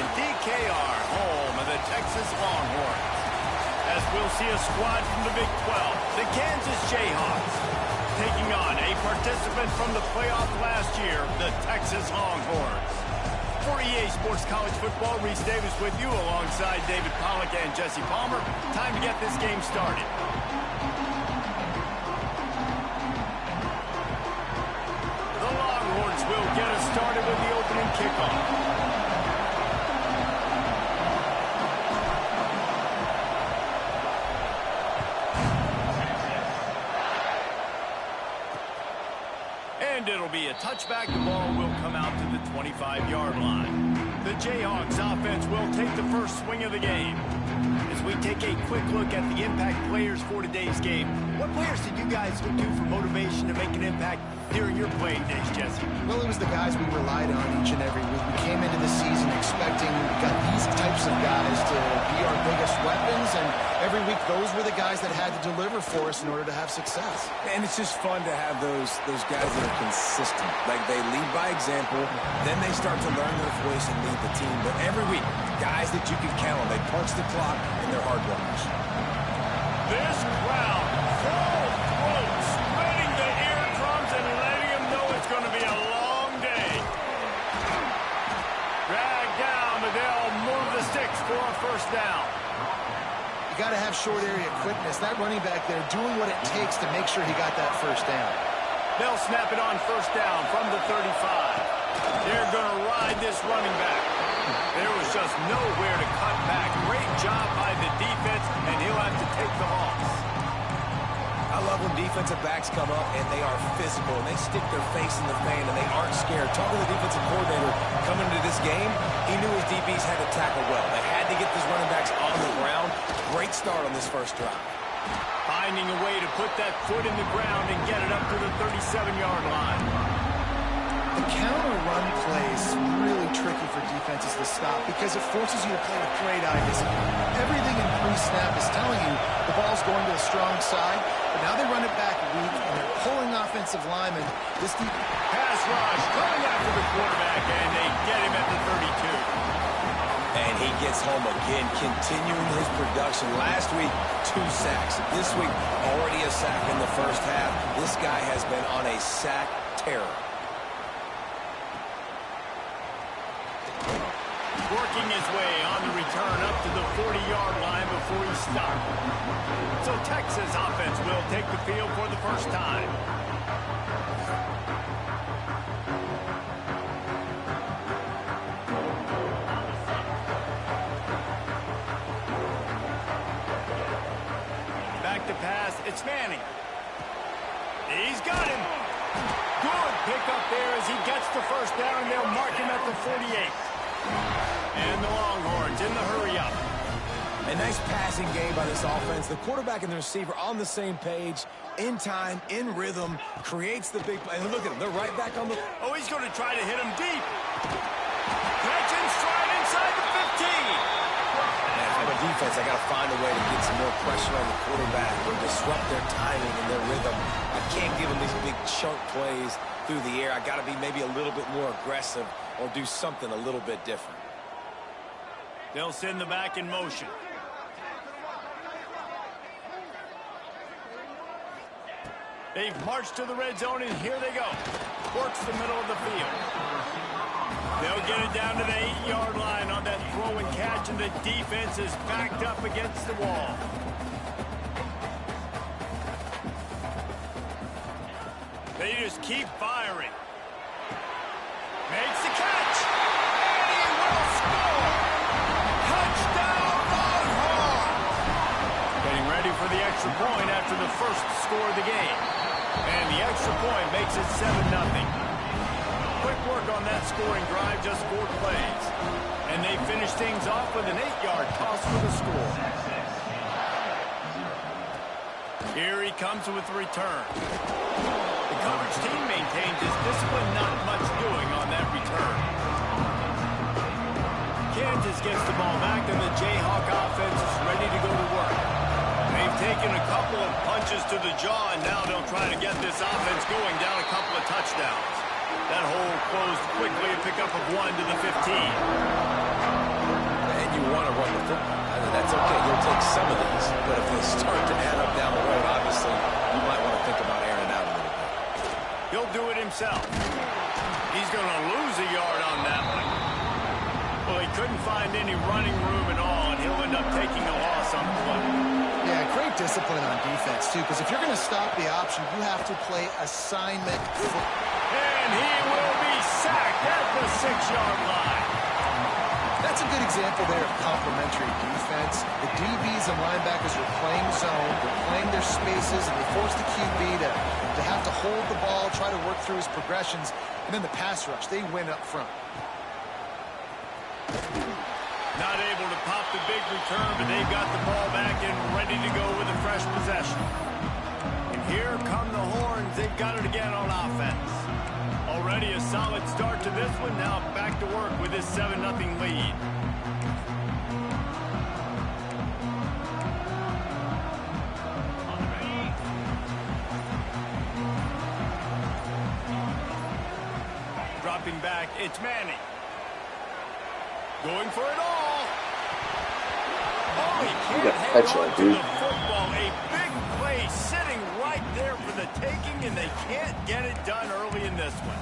in DKR, home of the Texas Longhorns. As we'll see a squad from the Big 12, the Kansas Jayhawks, taking on a participant from the playoff last year, the Texas Longhorns. For EA Sports College Football, Reese Davis with you alongside David Pollack and Jesse Palmer. Time to get this game started. The Longhorns will get us started with the opening kickoff. And it'll be a touchback. The ball will come out to the 25-yard line. The Jayhawks offense will take the first swing of the game. As we take a quick look at the impact players for today's game, what players did you guys look to for motivation to make an impact during your playing days, Jesse? Well, it was the guys we relied on each and every week. We came into the season expecting we got these types of guys to be our biggest weapons, and every week those were the guys that had to deliver for us in order to have success. And it's just fun to have those guys that are consistent. Like, they lead by example, then they start to learn their voice and lead the team. But every week, guys that you can count on, they punch the clock and they're hard workers. This crowd, full throat, spreading the eardrums and letting them know it's going to be a long day. Drag down, but they'll move the sticks for a first down. You got to have short area quickness. That running back there doing what it takes to make sure he got that first down. They'll snap it on first down from the 35. They're going to ride this running back. There was just nowhere to cut back. Great job by the defense, and he'll have to take the loss. I love when defensive backs come up and they are physical and they stick their face in the fan and they aren't scared. Talking to the defensive coordinator coming into this game, he knew his DBs had to tackle well. They had to get these running backs on the ground. Great start on this first drive. Finding a way to put that foot in the ground and get it up to the 37-yard line. The counter run plays really tricky for defenses to stop because it forces you to play with great eyes. Everything in pre-snap is telling you the ball's going to the strong side, but now they run it back weak and they're pulling offensive linemen. This deep pass rush coming after the quarterback, and they get him at the 32. And he gets home again, continuing his production. Last week, 2 sacks. This week, already a sack in the first half. This guy has been on a sack terror. Working his way on the return up to the 40-yard line before he stopped. So Texas offense will take the field for the first time. Back to pass, it's Manning. He's got him. Good pickup there as he gets the first down, and they'll mark him at the 48. And the Longhorns in the hurry-up. A nice passing game by this offense. The quarterback and the receiver on the same page, in time, in rhythm, creates the big play. And look at them, they're right back on the... Oh, he's going to try to hit him deep. Catch and stride inside the 15. Man, from a defense, I got to find a way to get some more pressure on the quarterback or disrupt their timing and their rhythm. I can't give them these big chunk plays through the air. I got to be maybe a little bit more aggressive or do something a little bit different. They'll send the back in motion. They've marched to the red zone, and here they go. Works the middle of the field. They'll get it down to the 8-yard line on that throw and catch, and the defense is backed up against the wall. They just keep firing. Makes the catch. And he will score. Touchdown, Longhorns. Getting ready for the extra point after the first score of the game. And the extra point makes it 7-0. Quick work on that scoring drive, just 4 plays. And they finish things off with an 8-yard toss for the score. Here he comes with the return. The coverage team maintains his discipline, not much doing on that return. Kansas gets the ball back, and the Jayhawk offense is ready to go to work. They've taken a couple of punches to the jaw, and now they'll try to get this offense going down a couple of touchdowns. That hole closed quickly, a pickup of 1 to the 15. It's okay. You'll take some of these, but if they start to add up down the road, obviously, you might want to think about airing it out a little bit. He'll do it himself. He's going to lose a yard on that one. Well, he couldn't find any running room at all, and he'll end up taking a loss on the play. Yeah, great discipline on defense, too, because if you're going to stop the option, you have to play assignment. And he will be sacked at the 6-yard line. That's a good example there of complementary defense. The DBs and linebackers are playing zone, they're playing their spaces, and they force the QB to have to hold the ball, try to work through his progressions, and then the pass rush, they win up front. Not able to pop the big return, but they've got the ball back and ready to go with a fresh possession. And here come the Horns. They've got it again on offense. Already a solid start to this one. Now back to work with this 7-0 lead. Dropping back, it's Manning. Going for it all. Oh, he can't hang on to the football. A big play sitting right there for the taking, and they can't get it done early in this one.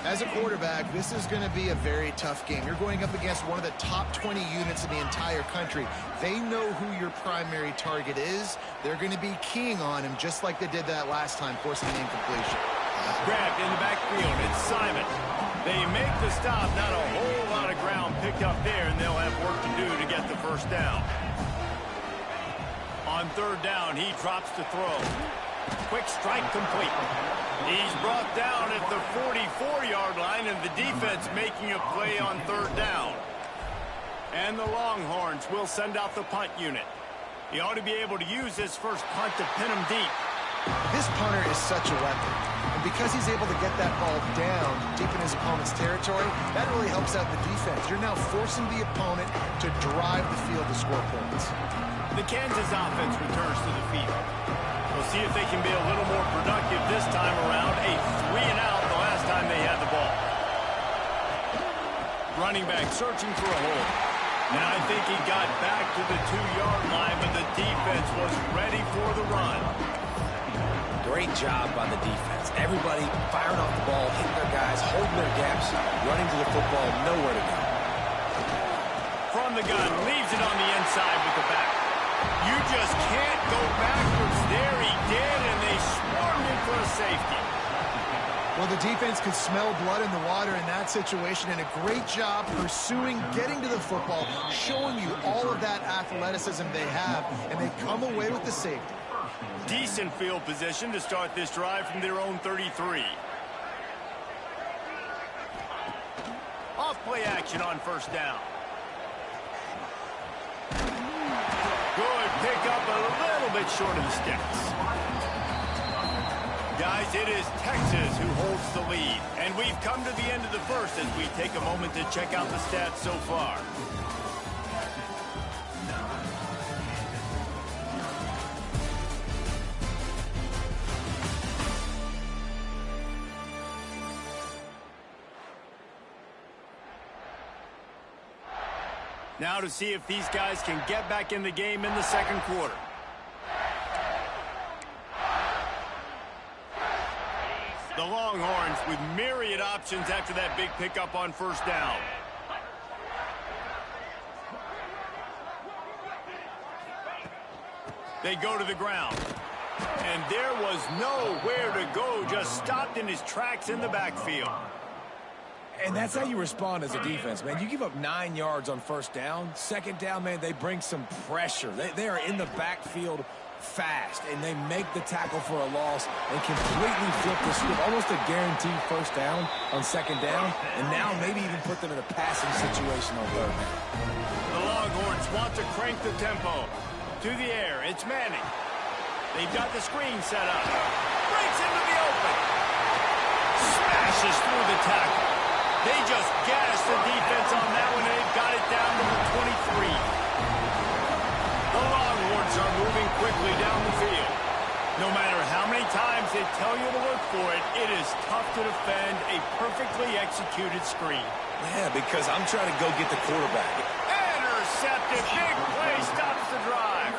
As a quarterback, this is going to be a very tough game. You're going up against one of the top 20 units in the entire country. They know who your primary target is. They're going to be keying on him just like they did that last time, forcing an incompletion. Grabbed in the backfield. It's Simon. They make the stop. Not a whole lot of ground picked up there, and they'll have work to do to get the first down. On 3rd down, he drops to throw. Quick strike complete. He's brought down at the 44-yard line, and the defense making a play on 3rd down. And the Longhorns will send out the punt unit. He ought to be able to use his first punt to pin him deep. This punter is such a weapon. And because he's able to get that ball down deep in his opponent's territory, that really helps out the defense. You're now forcing the opponent to drive the field to score points. The Kansas offense returns to the field. We'll see if they can be a little more productive this time around. A 3-and-out the last time they had the ball. Running back searching for a hole. And I think he got back to the 2-yard line, but the defense was ready for the run. Great job by the defense. Everybody firing off the ball, hitting their guys, holding their gaps, running to the football, nowhere to go. From the gun, leaves it on the inside with the back. You just can't go backwards there. He did, and they swarmed him for a safety. Well, the defense could smell blood in the water in that situation, and a great job pursuing, getting to the football, showing you all of that athleticism they have, and they come away with the safety. Decent field position to start this drive from their own 33. Off play action on 1st down. Good pick up a little bit short of the sticks. Guys, it is Texas who holds the lead. And we've come to the end of the first as we take a moment to check out the stats so far. Now to see if these guys can get back in the game in the 2nd quarter. The Longhorns with myriad options after that big pickup on 1st down. They go to the ground. And there was nowhere to go, just stopped in his tracks in the backfield. And that's how you respond as a defense, man. You give up 9 yards on 1st down. 2nd down, man, they bring some pressure. They are in the backfield fast, and they make the tackle for a loss and completely flip the script. Almost a guaranteed 1st down on 2nd down, and now maybe even put them in a passing situation on 3rd down. The Longhorns want to crank the tempo. To the air, it's Manning. They've got the screen set up. Breaks into the open. Smashes through the tackle. They just gassed the defense on that one, and they've got it down to the 23. The Longhorns are moving quickly down the field. No matter how many times they tell you to look for it, it is tough to defend a perfectly executed screen. Yeah, because I'm trying to go get the quarterback. intercepted. Big play stops the drive.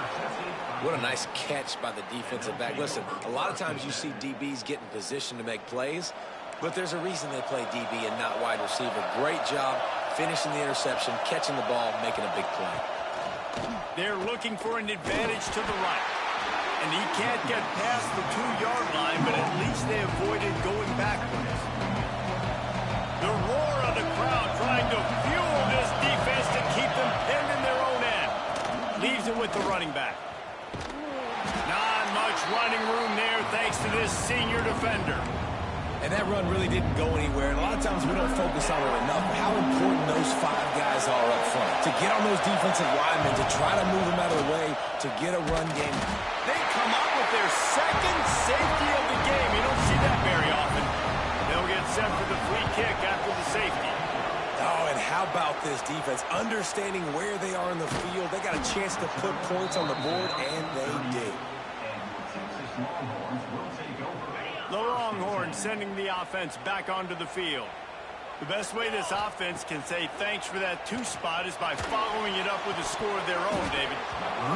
What a nice catch by the defensive back. Listen, a lot of times you see DBs get in position to make plays, but there's a reason they play DB and not wide receiver. Great job finishing the interception, catching the ball, making a big play. They're looking for an advantage to the right. And he can't get past the 2-yard line, but at least they avoided going backwards. The roar of the crowd trying to fuel this defense to keep them pinned in their own end. Leaves it with the running back. Not much running room there thanks to this senior defender. And that run really didn't go anywhere. And a lot of times we don't focus on it enough. How important those 5 guys are up front. To get on those defensive linemen, to try to move them out of the way, to get a run game. They come up with their second safety of the game. You don't see that very often. They'll get set for the free kick after the safety. Oh, and how about this defense? Understanding where they are in the field. They got a chance to put points on the board, and they did. The Longhorns sending the offense back onto the field. The best way this offense can say thanks for that 2 spot is by following it up with a score of their own, David.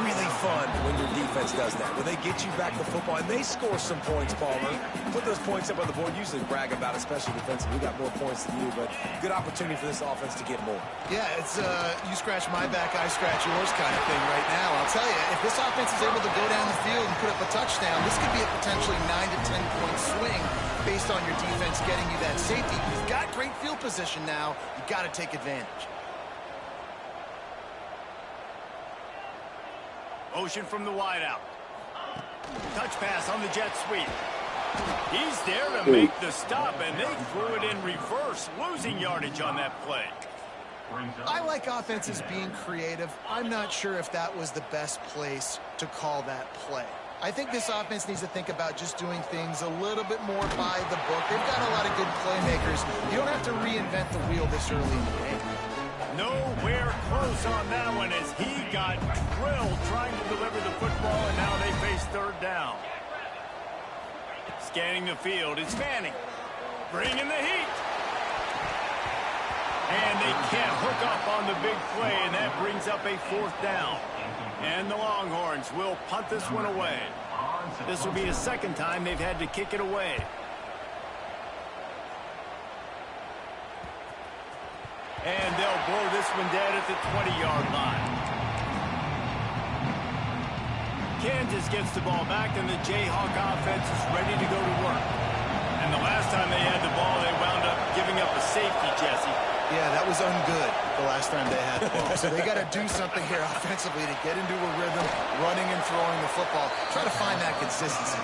Really fun when your defense does that, when they get you back the football, and they score some points, Palmer. Put those points up on the board. Usually brag about it, especially defensively. We got more points than you, but good opportunity for this offense to get more. Yeah, it's you scratch my back, I scratch yours kind of thing right now. I'll tell you, if this offense is able to go down the field and put up a touchdown, this could be a potentially 9 to 10 point swing based on your defense getting you that safety. You've got great field position now. You've got to take advantage. Motion from the wideout. Touch pass on the jet sweep. He's there to make the stop, and they threw it in reverse, losing yardage on that play. I like offenses being creative. I'm not sure if that was the best place to call that play. I think this offense needs to think about just doing things a little bit more by the book. They've got a lot of good playmakers. You don't have to reinvent the wheel this early in the game. Nowhere close on that one as he got drilled trying to deliver the football, and now they face 3rd down. Scanning the field, it's Manning. Bringing the heat. And they can't hook up on the big play, and that brings up a 4th down. And the Longhorns will punt this one away. This will be the 2nd time they've had to kick it away. And they'll blow this one dead at the 20-yard line. Kansas gets the ball back, and the Jayhawk offense is ready to go to work. And the last time they had the ball, they wound up giving up a safety, Jesse. Yeah, that was ungood the last time they had the ball. So they got to do something here offensively to get into a rhythm, running and throwing the football. Try to find that consistency.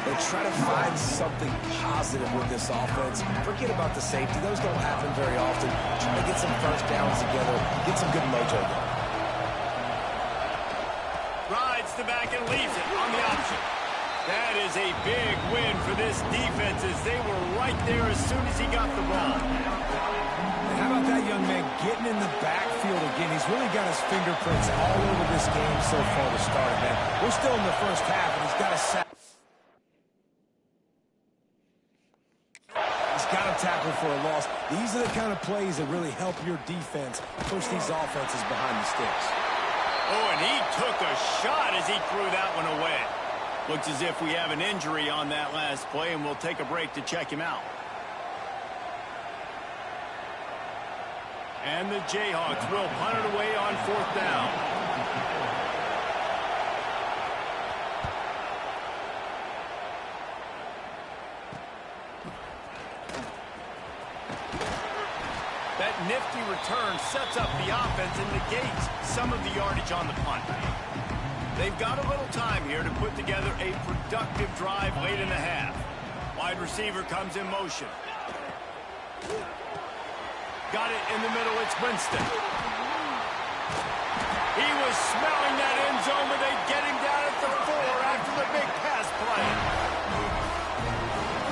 But try to find something positive with this offense. Forget about the safety. Those don't happen very often. Try to get some 1st downs together. Get some good mojo going. Rides the back and leaves it on the option. That is a big win for this defense as they were right there as soon as he got the ball. How about that young man getting in the backfield again? He's really got his fingerprints all over this game so far to start, man. We're still in the 1st half, and he's got a sack. He's got to tackle for a loss. These are the kind of plays that really help your defense push these offenses behind the sticks. Oh, and he took a shot as he threw that one away. Looks as if we have an injury on that last play, and we'll take a break to check him out. And the Jayhawks will punt it away on 4th down. That nifty return sets up the offense and negates some of the yardage on the punt. They've got a little time here to put together a productive drive late in the half. Wide receiver comes in motion. Got it in the middle, it's Winston. He was smelling that end zone, but they get him down at the 4 after the big pass play.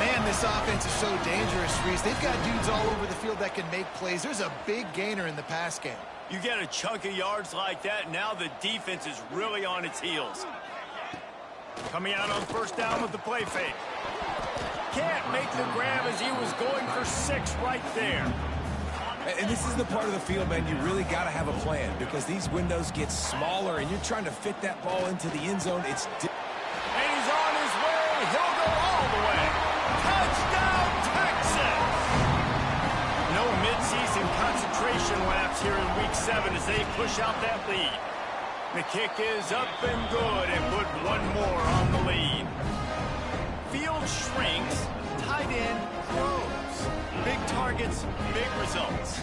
Man, this offense is so dangerous, Reese. They've got dudes all over the field that can make plays. There's a big gainer in the pass game. You get a chunk of yards like that, now the defense is really on its heels. Coming out on 1st down with the play fake. Can't make the grab as he was going for 6 right there. And this is the part of the field, man, you really got to have a plan because these windows get smaller and you're trying to fit that ball into the end zone. And he's on his way. He'll go all the way. Touchdown, Texas! No midseason concentration laps here in Week 7 as they push out that lead. The kick is up and good and put one more on the lead. Field shrinks, tight end grows. Big targets, big results.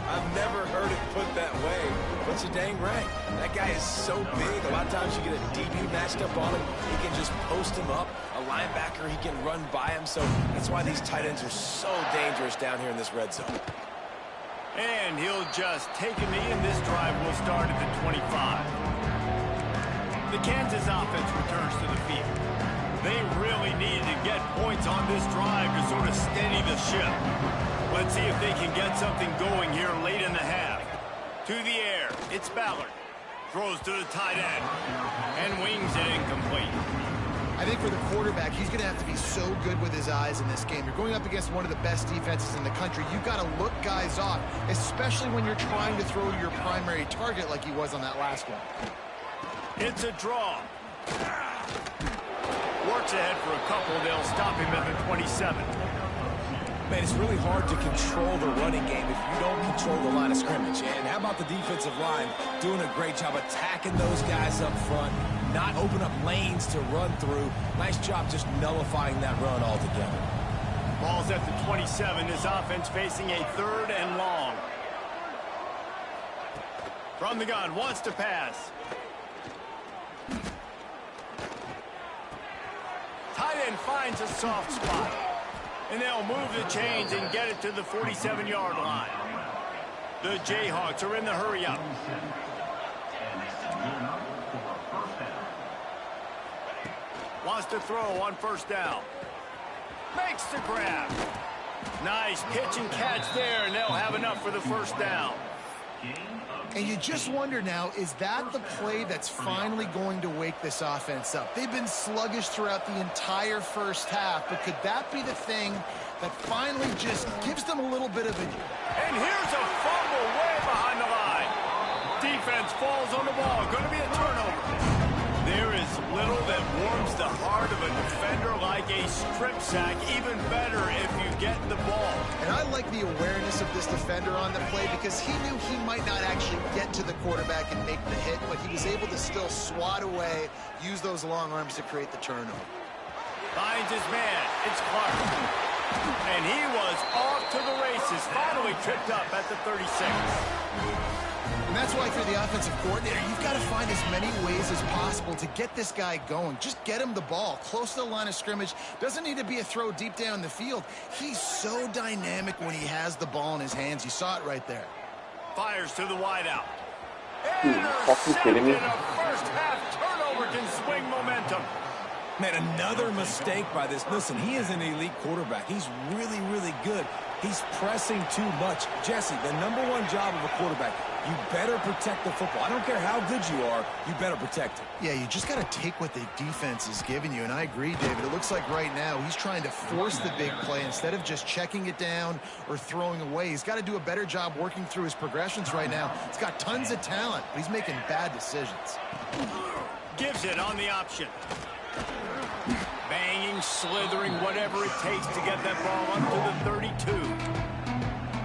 I've never heard it put that way, but you're dang right. That guy is so big. A lot of times you get a DB matched up on him. He can just post him up. A linebacker, he can run by him. So that's why these tight ends are so dangerous down here in this red zone. And he'll just take a knee, and this drive will start at the 25. The Kansas offense returns to the field. They really needed to get points on this drive to sort of steady the ship. Let's see if they can get something going here late in the half. To the air, it's Ballard. Throws to the tight end and wings it incomplete. I think for the quarterback, he's going to have to be so good with his eyes in this game. You're going up against one of the best defenses in the country. You've got to look guys off, especially when you're trying to throw to your primary target like he was on that last one. It's a draw. Works ahead for a couple. They'll stop him at the 27. Man, it's really hard to control the running game if you don't control the line of scrimmage. And how about the defensive line doing a great job attacking those guys up front, not open up lanes to run through. Nice job just nullifying that run altogether. Ball's at the 27. This offense facing a 3rd and long. From the gun, wants to pass. Tight end finds a soft spot. And they'll move the chains and get it to the 47-yard line. The Jayhawks are in the hurry-up. Wants to throw on 1st down. Makes the grab. Nice pitch and catch there, and they'll have enough for the 1st down. And you just wonder now, is that the play that's finally going to wake this offense up? They've been sluggish throughout the entire first half, but could that be the thing that finally just gives them a little bit of a... And here's a fumble way behind the line. Defense falls on the ball. Going to be a turnover. There is little that warms the heart of a defender like a strip sack. Even better if you get the ball. And I like the awareness of this defender on the play because he knew he might not actually get to the quarterback and make the hit, but he was able to still swat away, use those long arms to create the turnover. Finds his man. It's Clark. And he was off to the races. Finally tripped up at the 36. And that's why for the offensive coordinator, you've got to find as many ways as possible to get this guy going. Just get him the ball close to the line of scrimmage. Doesn't need to be a throw deep down the field. He's so dynamic when he has the ball in his hands. You saw it right there. Fires to the wideout. Fucking kidding me? A first half turnover can swing momentum. Man, another mistake by this. Listen, he is an elite quarterback. He's really, really good. He's pressing too much. Jesse, the #1 job of a quarterback, you better protect the football. I don't care how good you are, you better protect it. Yeah, you just got to take what the defense is giving you, and I agree, David. It looks like right now he's trying to force the big play instead of just checking it down or throwing away. He's got to do a better job working through his progressions right now. He's got tons of talent, but he's making bad decisions. Gives it on the option. Banging, slithering, whatever it takes to get that ball up to the 32.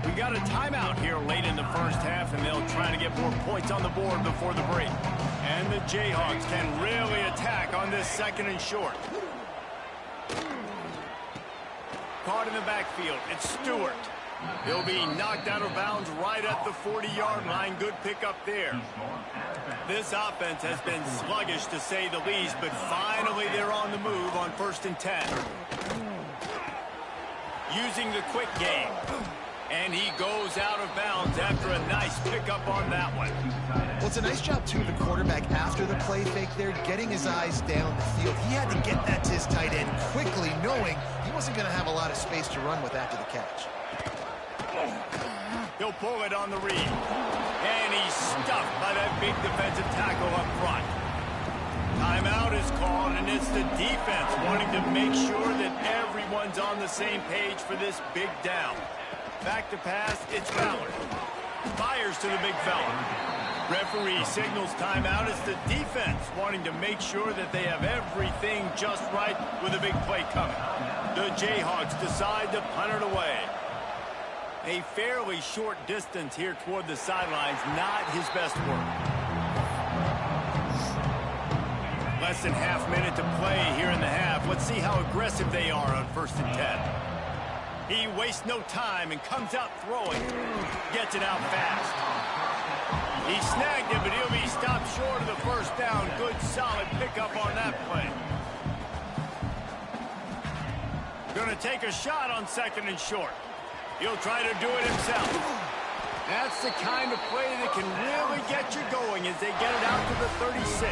We got a timeout here late in the first half, and they'll try to get more points on the board before the break. And the Jayhawks can really attack on this 2nd and short. Caught in the backfield, it's Stewart. He'll be knocked out of bounds right at the 40-yard line. Good pickup there. This offense has been sluggish to say the least, but finally they're on the move on 1st and 10. Using the quick game. And he goes out of bounds after a nice pickup on that one. Well, it's a nice job, too, of the quarterback after the play fake there, getting his eyes down the field. He had to get that to his tight end quickly, knowing he wasn't going to have a lot of space to run with after the catch. He'll pull it on the read. And he's stuffed by that big defensive tackle up front. Timeout is called, and it's the defense wanting to make sure that everyone's on the same page for this big down. Back to pass, it's Ballard. Fires to the big fella. Referee signals timeout. It's the defense wanting to make sure that they have everything just right with a big play coming. The Jayhawks decide to punt it away. A fairly short distance here toward the sidelines, not his best work. Less than half minute to play here in the half. Let's see how aggressive they are on 1st and 10. He wastes no time and comes out throwing. Gets it out fast. He snagged it, but he'll be stopped short of the first down. Good, solid pickup on that play. Going to take a shot on 2nd and short. He'll try to do it himself. That's the kind of play that can really get you going as they get it out to the 36.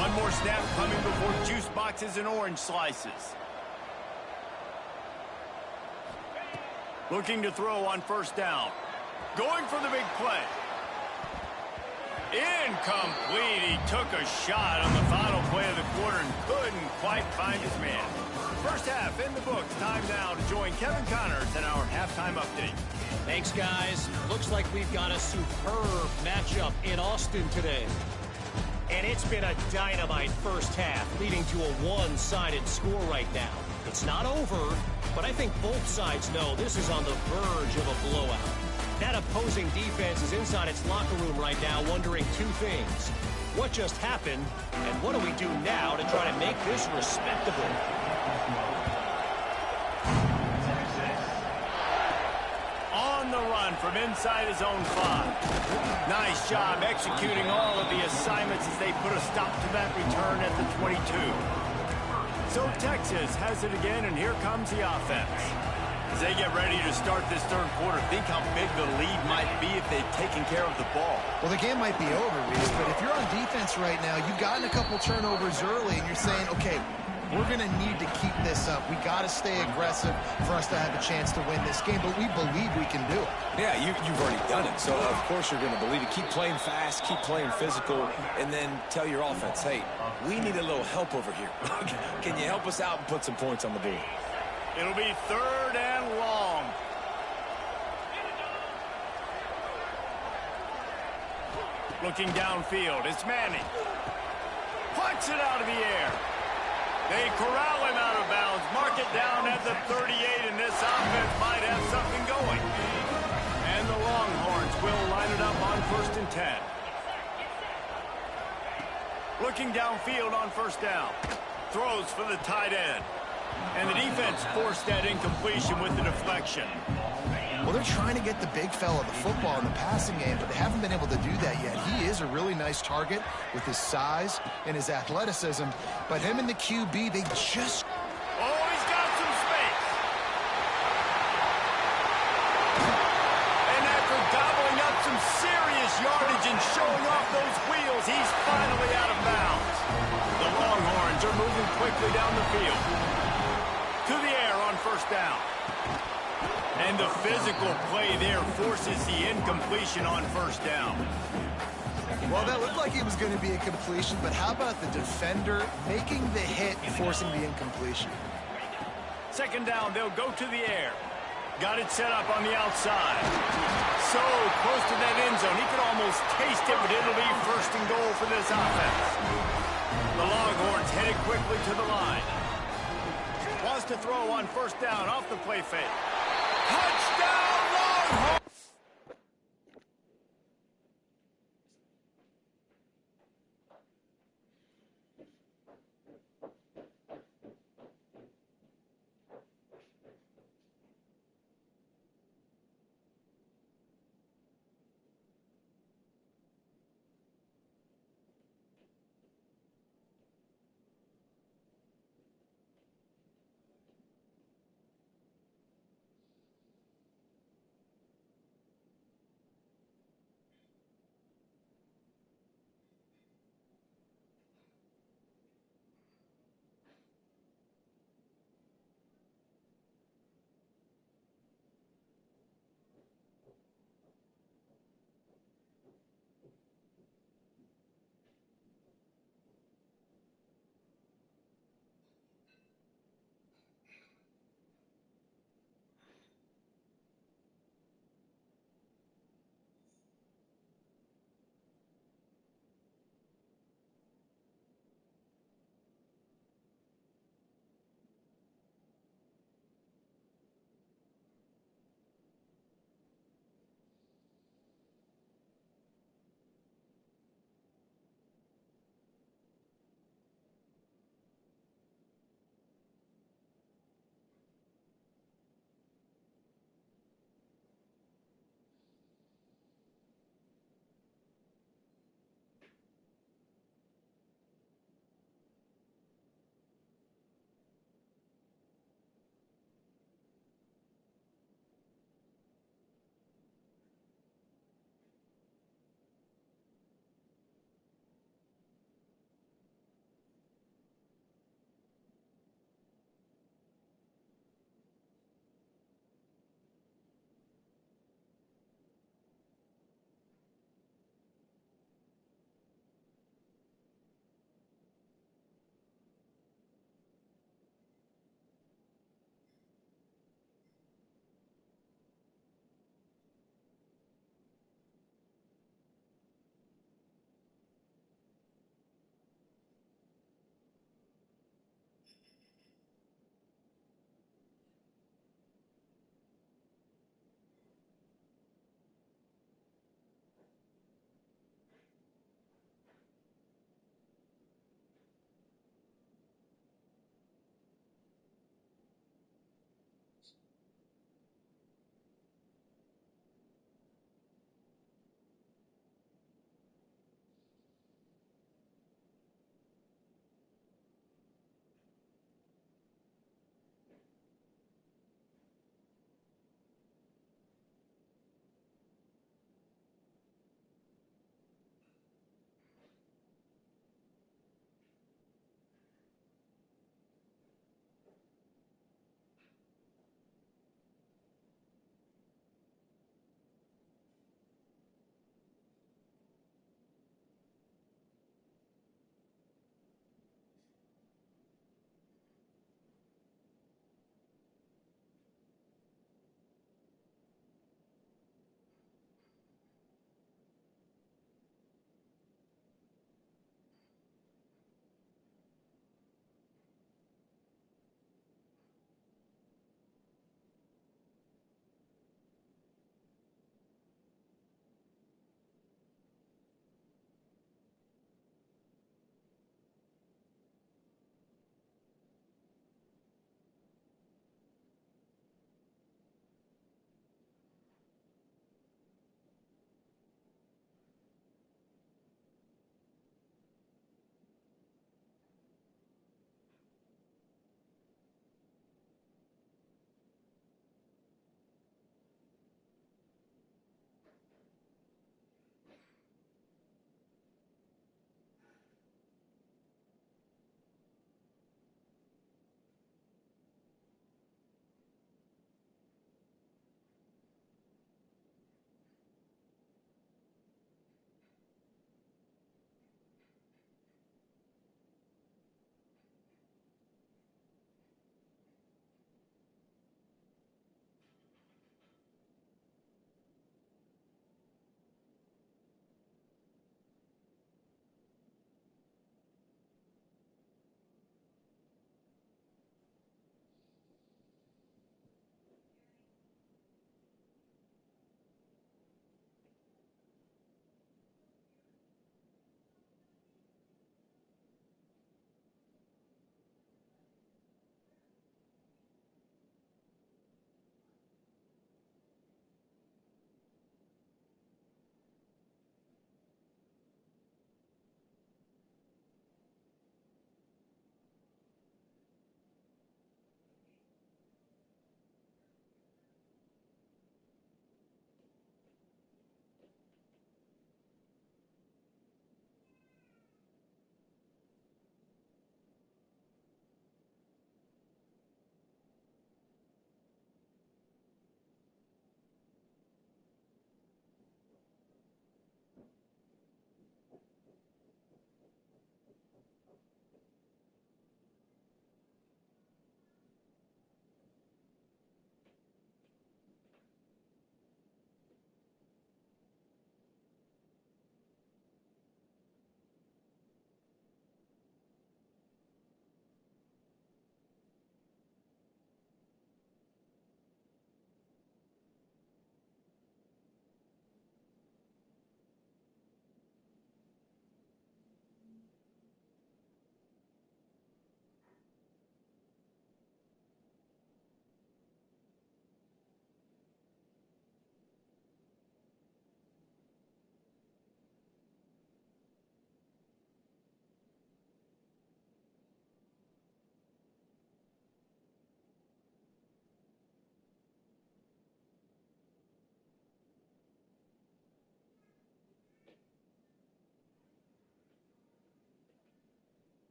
One more snap coming before juice boxes and orange slices. Looking to throw on 1st down. Going for the big play. Incomplete. He took a shot on the final play of the quarter and couldn't quite find his man. First half in the books. Time now to join Kevin Connors in our halftime update. Thanks, guys. Looks like we've got a superb matchup in Austin today. And it's been a dynamite first half, leading to a one-sided score right now. It's not over, but I think both sides know this is on the verge of a blowout. That opposing defense is inside its locker room right now wondering two things. What just happened, and what do we do now to try to make this respectable? On the run from inside his own 5. Nice job executing all of the assignments as they put a stop to that return at the 22. So Texas has it again, and here comes the offense. As they get ready to start this third quarter, think how big the lead might be if they've taken care of the ball. Well, the game might be over, Reese, but if you're on defense right now, you've gotten a couple turnovers early, and you're saying, okay, we're going to need to keep this up. We got to stay aggressive for us to have a chance to win this game, but we believe we can do it. Yeah, you've already done it, so of course you're going to believe it. Keep playing fast, keep playing physical, and then tell your offense, hey, we need a little help over here. Can you help us out and put some points on the board? It'll be 3rd and long. Looking downfield, it's Manning. Puts it out of the air. They corral him out of bounds, mark it down at the 38, and this offense might have something going. And the Longhorns will line it up on 1st and 10. Looking downfield on 1st down. Throws for the tight end. And the defense forced that incompletion with the deflection. Well, they're trying to get the big fella the football in the passing game, but they haven't been able to do that yet. He is a really nice target with his size and his athleticism, but him and the QB, they just... Oh, he's got some space. And after gobbling up some serious yardage and showing off those wheels, he's finally out of bounds. The Longhorns are moving quickly down the field. To the air on 1st down. And the physical play there forces the incompletion on 1st down. Well, that looked like it was going to be a completion, but how about the defender making the hit, forcing the incompletion? 2nd down, they'll go to the air. Got it set up on the outside. So close to that end zone, he could almost taste it, but it'll be 1st and goal for this offense. The Longhorns headed quickly to the line. Wants to throw on 1st down off the play fake. Touchdown, Longhorns!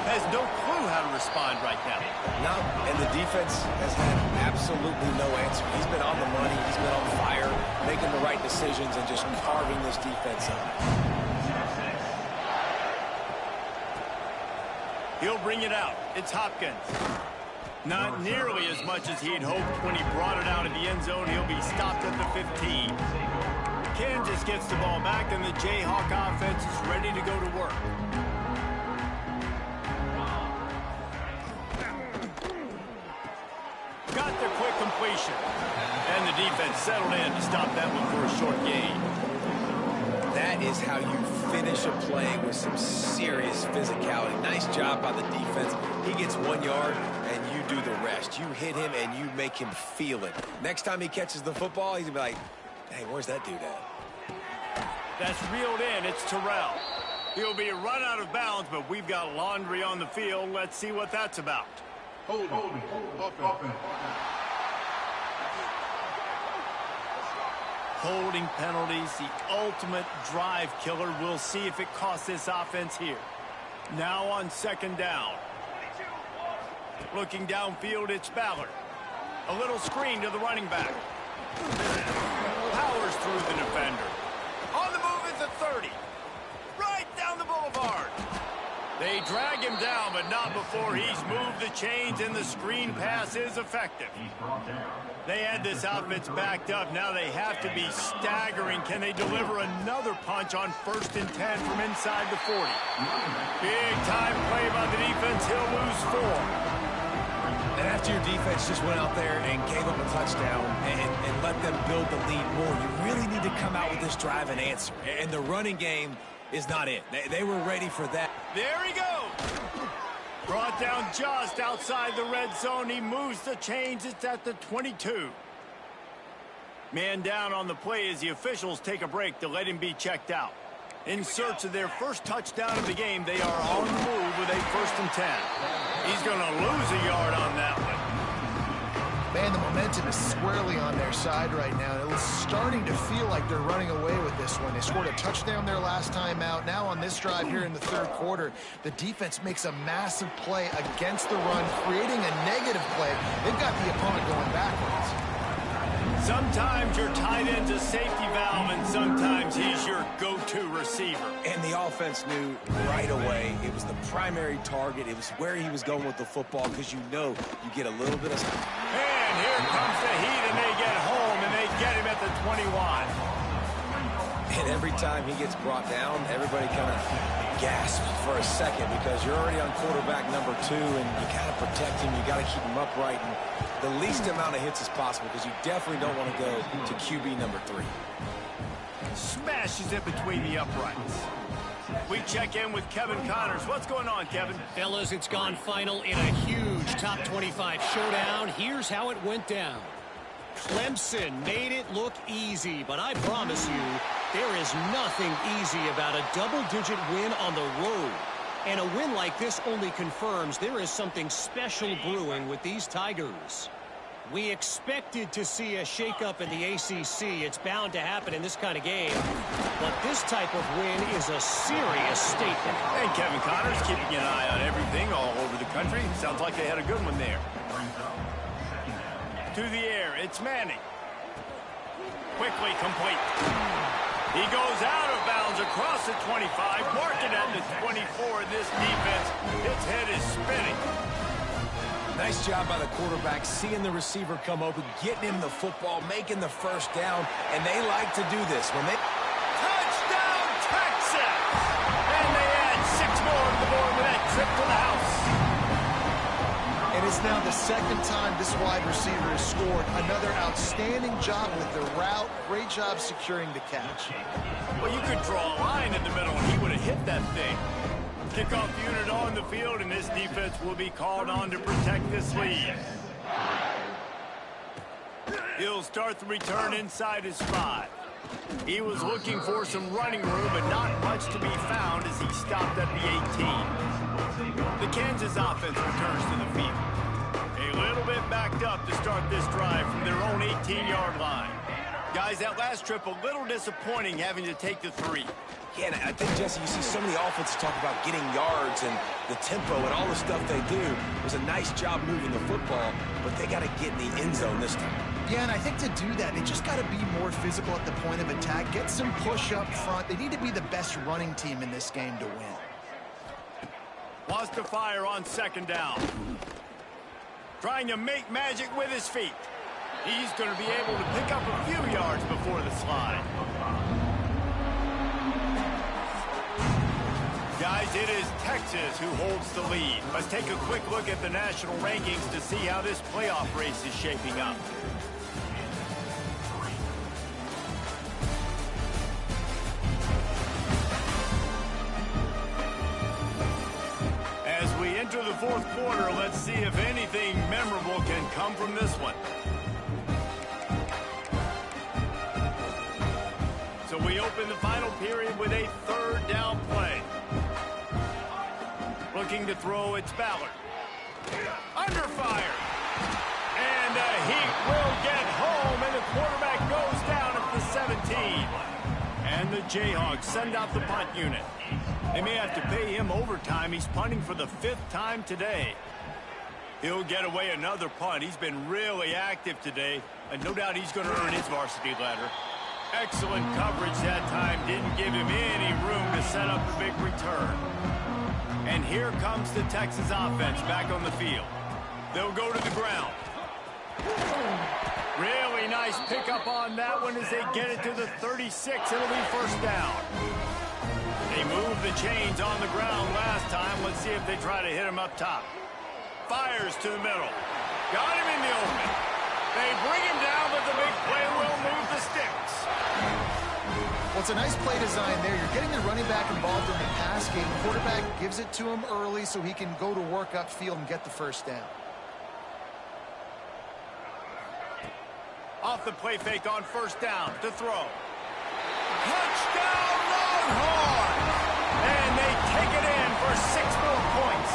has no clue how to respond right now. No, and the defense has had absolutely no answer. He's been on the money. He's been on fire, making the right decisions and just carving this defense up. He'll bring it out. It's Hopkins. Not nearly as much as he'd hoped when he brought it out of the end zone. He'll be stopped at the 15. Kansas gets the ball back, and the Jayhawk offense is ready to go to work. Got the quick completion. And the defense settled in to stop that one for a short gain. That is how you finish a play with some serious physicality. Nice job by the defense. He gets 1 yard, and you do the rest. You hit him, and you make him feel it. Next time he catches the football, he's going to be like, hey, where's that dude at? That's reeled in. It's Terrell. He'll be run out of bounds, but we've got laundry on the field. Let's see what that's about. Holding penalties, the ultimate drive killer. We'll see if it costs this offense here. Now on second down. Looking downfield, it's Ballard. A little screen to the running back. Powers through the defender. On the move is the 30. Right down the boulevard. They drag him down, but not before he's moved the chains, and the screen pass is effective. They had this offense backed up. Now they have to be staggering. Can they deliver another punch on 1st and 10 from inside the 40? Big time play by the defense. He'll lose 4. And after your defense just went out there and gave up a touchdown and let them build the lead more, you really need to come out with this drive and answer. And the running game is not it. They were ready for that. There he goes. Brought down just outside the red zone. He moves the chains. It's at the 22. Man down on the play as the officials take a break to let him be checked out. In search of their first touchdown of the game, they are on the move with a 1st and 10. He's going to lose a yard on that one. Man, the momentum is squarely on their side right now. It was starting to feel like they're running away with this one. They scored a touchdown their last time out. Now on this drive here in the 3rd quarter, the defense makes a massive play against the run, creating a negative play. They've got the opponent going backwards. Sometimes your tight end's a safety valve, and sometimes he's your go-to receiver. And the offense knew right away it was the primary target. It was where he was going with the football, because you know you get a little bit of... And here comes the heat, and they get home, and they get him at the 21. And every time he gets brought down, everybody kind of gasps for a second, because you're already on quarterback number 2, and you got to protect him. You got to keep him upright. And the least amount of hits as possible, because you definitely don't want to go to QB number 3. Smashes it between the uprights. We check in with Kevin Connors. What's going on, Kevin? Fellas, it's gone final in a huge top 25 showdown. Here's how it went down. Clemson made it look easy, but I promise you, there is nothing easy about a double-digit win on the road. And a win like this only confirms there is something special brewing with these Tigers. We expected to see a shakeup in the ACC. It's bound to happen in this kind of game. But this type of win is a serious statement. Hey, Kevin Connors, keeping an eye on everything all over the country. Sounds like they had a good one there. To the air, it's Manning. Quickly complete. He goes out of bounds across the 25, marking at the 24. This defense, its head is spinning. Nice job by the quarterback, seeing the receiver come open, getting him the football, making the 1st down, and they like to do this. When they... Touchdown, Texas! And they add 6 more on the board with that trip to the house. And it's now the 2nd time this wide receiver has scored. Another outstanding job with the route. Great job securing the catch. Well, you could draw a line in the middle, and he would have hit that thing. Kickoff unit on the field, and this defense will be called on to protect this lead. He'll start the return inside his 5. He was looking for some running room, but not much to be found as he stopped at the 18. The Kansas offense returns to the field. A little bit backed up to start this drive from their own 18-yard line. Guys, that last trip a little disappointing having to take the 3. Yeah, and I think, Jesse, you see so many offenses talk about getting yards and the tempo and all the stuff they do. It was a nice job moving the football, but they got to get in the end zone this time. Yeah, and I think to do that, they just got to be more physical at the point of attack, get some push up front. They need to be the best running team in this game to win. Wants to fire on 2nd down. Trying to make magic with his feet. He's going to be able to pick up a few yards before the slide. Guys, it is Texas who holds the lead. Let's take a quick look at the national rankings to see how this playoff race is shaping up. As we enter the 4th quarter, let's see if anything memorable can come from this one. So we open the final period with a 3rd down play. Looking to throw, it's Ballard. Under fire. And he will get home, and the quarterback goes down at the 17. And the Jayhawks send out the punt unit. They may have to pay him overtime. He's punting for the 5th time today. He'll get away another punt. He's been really active today, and no doubt he's going to earn his varsity letter. Excellent coverage that time. Didn't give him any room to set up the big return. And here comes the Texas offense back on the field. They'll go to the ground. Really nice pickup on that one as they get it to the 36. It'll be 1st down. They moved the chains on the ground last time. Let's see if they try to hit him up top. Fires to the middle. Got him in the open. They bring him down, but the big play will move the sticks. Well, it's a nice play design there. You're getting the running back involved in the pass game. The quarterback gives it to him early so he can go to work upfield and get the 1st down. Off the play fake on 1st down to throw. Touchdown Longhorns! And they take it in for 6 more points.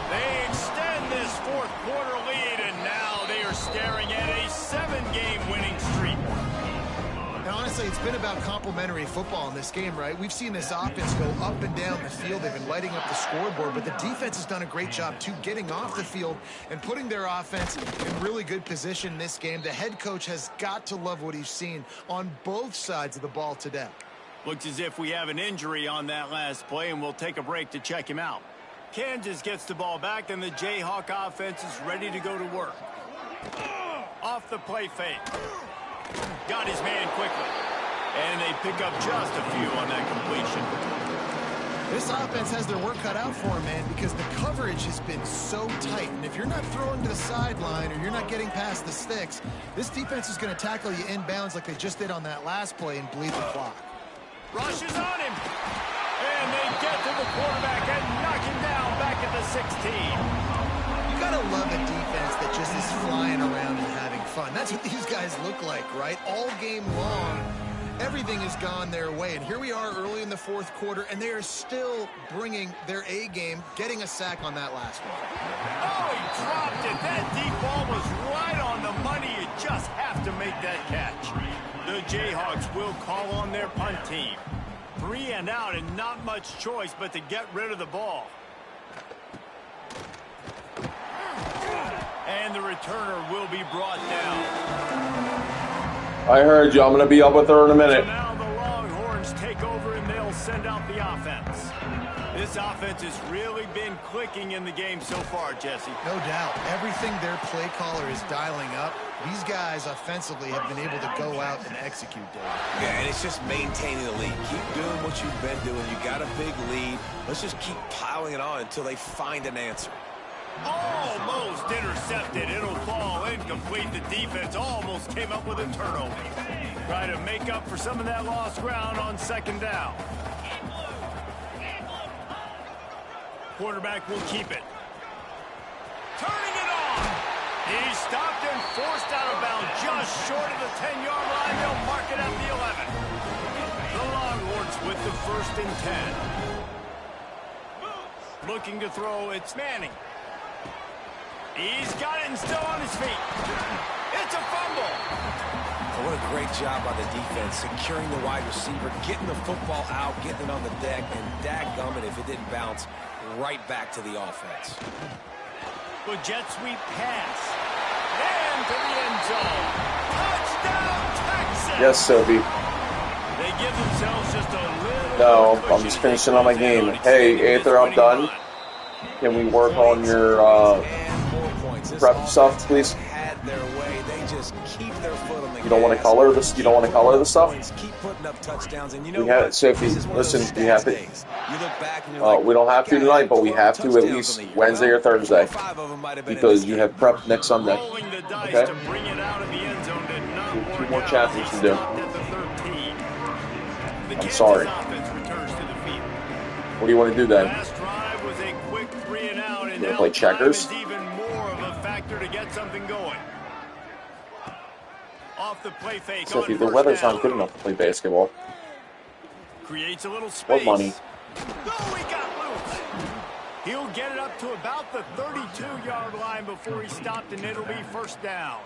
They extend this 4th quarter lead, and now they are staring at a 7-game winning streak. And honestly, it's been about complementary football in this game, right? We've seen this offense go up and down the field. They've been lighting up the scoreboard, but the defense has done a great job, too, getting off the field and putting their offense in really good position in this game. The head coach has got to love what he's seen on both sides of the ball today. Looks as if we have an injury on that last play, and we'll take a break to check him out. Kansas gets the ball back, and the Jayhawk offense is ready to go to work. Off the play fake. Got his man quickly. And they pick up just a few on that completion. This offense has their work cut out for them, man, because the coverage has been so tight. And if you're not throwing to the sideline or you're not getting past the sticks, this defense is going to tackle you inbounds like they just did on that last play and bleed the clock. Rushes on him. And they get to the quarterback and knock him down back at the 16. You got to love a defense that just is flying around and having fun. That's what these guys look like, right? All game long, everything has gone their way. And here we are early in the 4th quarter, and they are still bringing their A game, getting a sack on that last one. Oh, he dropped it. That deep ball was right on the money. You just have to make that catch. The Jayhawks will call on their punt team. 3 and out, and not much choice but to get rid of the ball. And the returner will be brought down. I heard you. I'm going to be up with her in a minute. So now the Longhorns take over, and they'll send out the offense. This offense has really been clicking in the game so far, Jesse. No doubt. Everything their play caller is dialing up, these guys offensively have been able to go out and execute, Dave. Yeah, and it's just maintaining the lead. Keep doing what you've been doing. You got a big lead. Let's just keep piling it on until they find an answer. Almost intercepted. It'll fall incomplete. The defense almost came up with a turnover. Try to make up for some of that lost ground on 2nd down. Quarterback will keep it. Turning it on. He's stopped and forced out of bounds just short of the 10-yard line. They'll mark it at the 11. The Longhorns with the 1st and 10. Looking to throw, it's Manning. He's got it and still on his feet. It's a fumble. what a great job by the defense, securing the wide receiver, getting the football out, getting it on the deck, and dadgummit if it didn't bounce right back to the offense. The jet sweep pass. And to the end zone. Touchdown, Texas! Yes, Sophie. They give themselves just a little. No, I'm just finishing on my game. Hey, Aether, I'm done. Can we work on your prep stuff, please? You don't want to color this? You don't want to color the stuff? We have, Sophie, listen, we have to. We don't have to tonight, but we have to at least Wednesday or Thursday because you have prep next Sunday. Okay? Two more chapters to do. I'm sorry. What do you want to do then? You want to play checkers? Sophie, the weather's not good enough to play basketball. Creates a little space. What money? Oh, he got loose. He'll get it up to about the 32-yard line before he stopped, and it'll be first down.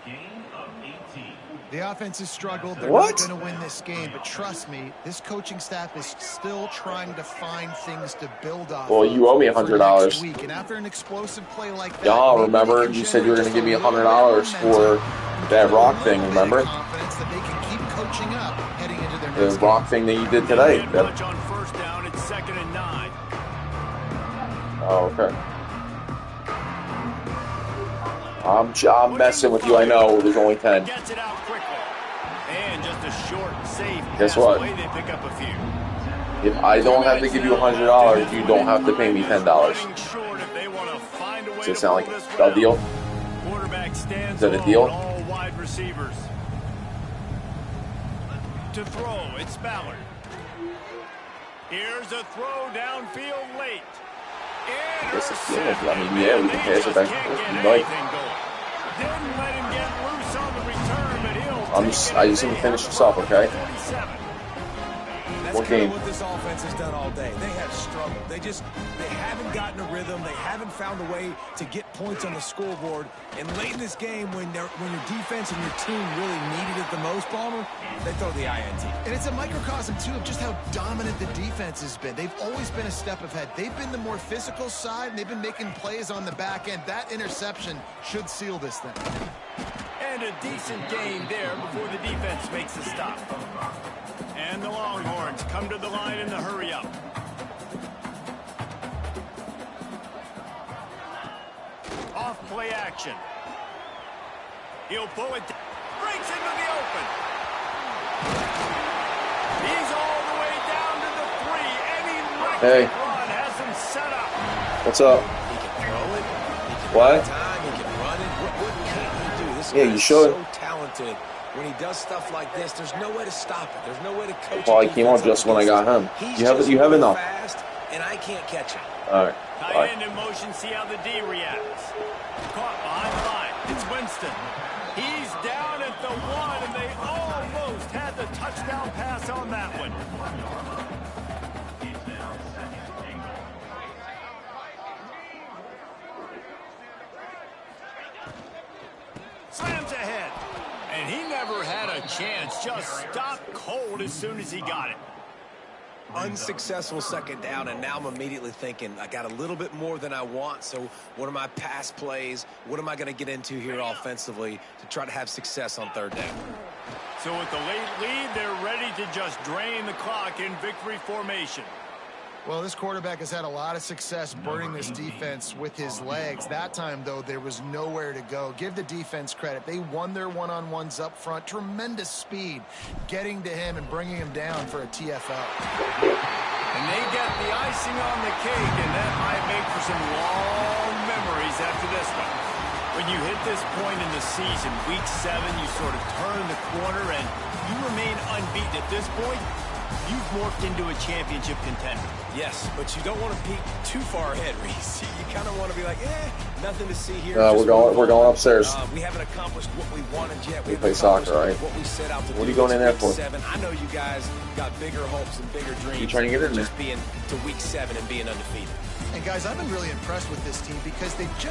The offense has struggled. They're What? not going to win this game, but trust me, this coaching staff is still trying to find things to build off. Well, you owe me $100. Next week. And after an explosive play like that, Y'all remember you said you were going to give me $100 for that rock thing, remember? Confidence that they can keep coaching up heading into their The next rock thing that you did today. And much on first down, it's 2nd and 9. Oh, okay. I'm messing with you, I know. There's only 10. Gets it out quickly. And just a short, safe Guess pass what? play, they pick up a few. If I don't have to give you $100, you don't have to pay me $10. Running short if they want to find a way Does it to sound pull like this a one deal? out. Quarterback stands Is that a alone, deal? all wide receivers. To throw, it's Ballard. Here's a throw downfield late. Guess it's deal. I mean, yeah, we can pass it back if you like. Didn't let him get loose on the return, but he'll I just need to finish this up, okay? That's What kind game? of what this offense has done all day. They have struggled. They haven't gotten a rhythm. They haven't found a way to get points on the scoreboard. And late in this game, when your defense and your team really needed it the most, Palmer, they throw the INT. And it's a microcosm, too, of just how dominant the defense has been. They've always been a step ahead. They've been the more physical side, and they've been making plays on the back end. That interception should seal this thing. And a decent game there before the defense makes a stop. And the Longhorns come to the line in the hurry-up. Off play action. He'll pull it down. Breaks into the open. He's all the way down to the 3. Any Hey. run has him set up. What's up? He can throw it. He can What? time. He can run it. What can't he do? This Yeah, guy you is should. so talented. When he does stuff like this, there's no way to stop it. There's no way to coach. Well, a I came defense on just up when I got against him. He's You have just enough. moving fast, and I can't catch him. All right. Tight Bye. end in motion, see how the D reacts. Caught behind the line. It's Winston. He's down at the 1, and they almost had the touchdown pass on that one. Slams ahead. And he never had a chance. Just stopped cold as soon as he got it. Unsuccessful second down, and now I'm immediately thinking I got a little bit more than I want. So what are my pass plays? What am I going to get into here offensively to try to have success on third down? So with the late lead, they're ready to just drain the clock in victory formation. Well, this quarterback has had a lot of success burning this defense with his legs. That time, though, there was nowhere to go. Give the defense credit. They won their one-on-ones up front. Tremendous speed getting to him and bringing him down for a TFL. And they get the icing on the cake, and that might make for some long memories after this one. When you hit this point in the season, week 7, you sort of turn the corner and you remain unbeaten. At this point, you've morphed into a championship contender. Yes, but you don't want to peek too far ahead, Reese. You kind of want to be like, nothing to see here. We're going upstairs. We haven't accomplished what we wanted yet. We play soccer, right? What we set out to do. What are you going in there week for? 7. I know you guys got bigger hopes and bigger dreams. You trying to get in there? Just being to week 7 and being undefeated. And, guys, I've been really impressed with this team because they've just